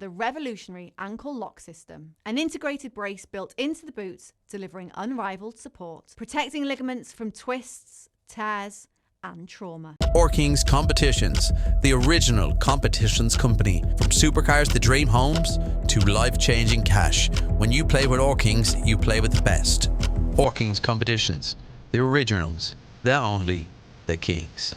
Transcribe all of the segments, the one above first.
The revolutionary ankle lock system, an integrated brace built into the boots, delivering unrivaled support, protecting ligaments from twists, tears, and trauma. Orkings Competitions, the original competitions company. From supercars to dream homes to life-changing cash. When you play with Orkings, you play with the best. Orkings Competitions, the originals, the only, the kings.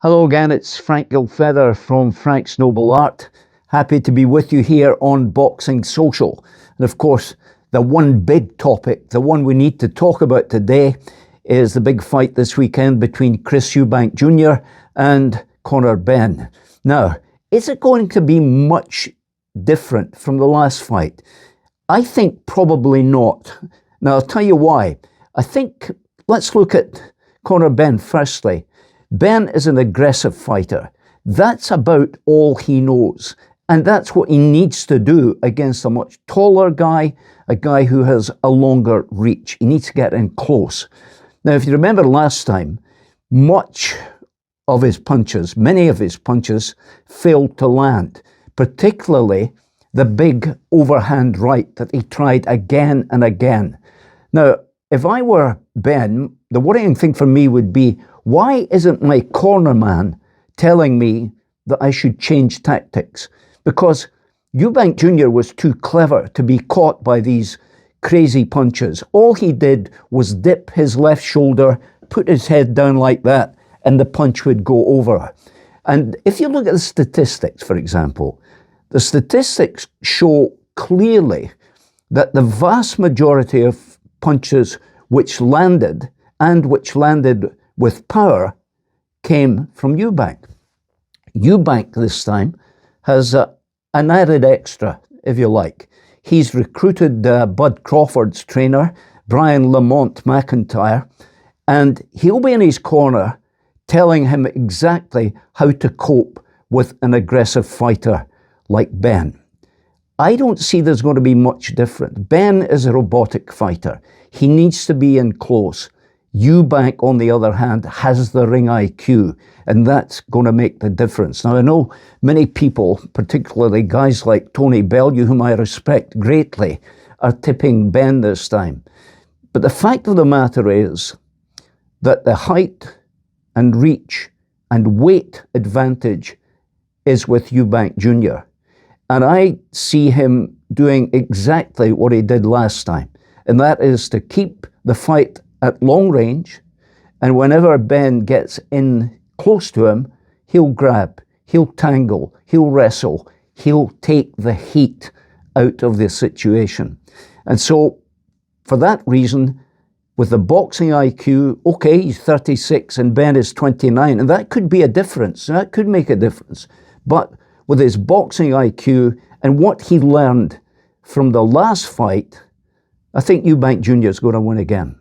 Hello again, it's Frank Gilfeather from Frank's Noble Art. Happy to be with you here on Boxing Social. And of course, the one big topic, the one we need to talk about today, is the big fight this weekend between Chris Eubank Jr. and Conor Benn. Now, is it going to be much different from the last fight? I think probably not. Now, I'll tell you why. Let's look at Conor Benn firstly. Benn is an aggressive fighter. That's about all he knows. And that's what he needs to do against a much taller guy, a guy who has a longer reach. He needs to get in close. Now, if you remember last time, many of his punches failed to land, particularly the big overhand right that he tried again and again. Now, if I were Benn, the worrying thing for me would be, why isn't my corner man telling me that I should change tactics? Because Eubank Jr. was too clever to be caught by these crazy punches. All he did was dip his left shoulder, put his head down like that, and the punch would go over. And if you look at the statistics, for example, the statistics show clearly that the vast majority of punches which landed with power came from Eubank. Eubank this time has an added extra, if you like. He's recruited Bud Crawford's trainer, Brian Lamont McIntyre, and he'll be in his corner telling him exactly how to cope with an aggressive fighter like Benn. I don't see there's going to be much different. Benn is a robotic fighter. He needs to be in close. Eubank, on the other hand, has the ring IQ, and that's going to make the difference. Now, I know many people, particularly guys like Tony Bellew, whom I respect greatly, are tipping Benn this time. But the fact of the matter is that the height and reach and weight advantage is with Eubank Jr. And I see him doing exactly what he did last time, and that is to keep the fight at long range, and whenever Benn gets in close to him, he'll grab, he'll tangle, he'll wrestle, he'll take the heat out of the situation. And so, for that reason, with the boxing IQ, okay, he's 36 and Benn is 29, and that could be a difference, that could make a difference. But with his boxing IQ and what he learned from the last fight, I think Eubank Jr. is going to win again.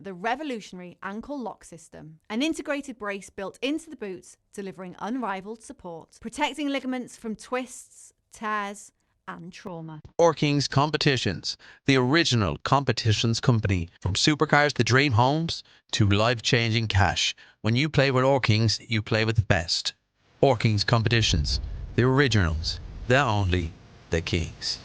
The revolutionary ankle lock system, an integrated brace built into the boots, delivering unrivaled support, protecting ligaments from twists, tears, and trauma. Orkings Competitions, the original competitions company. From supercars to dream homes to life-changing cash. When you play with Orkings, you play with the best. Orkings Competitions, the originals, the only, the kings.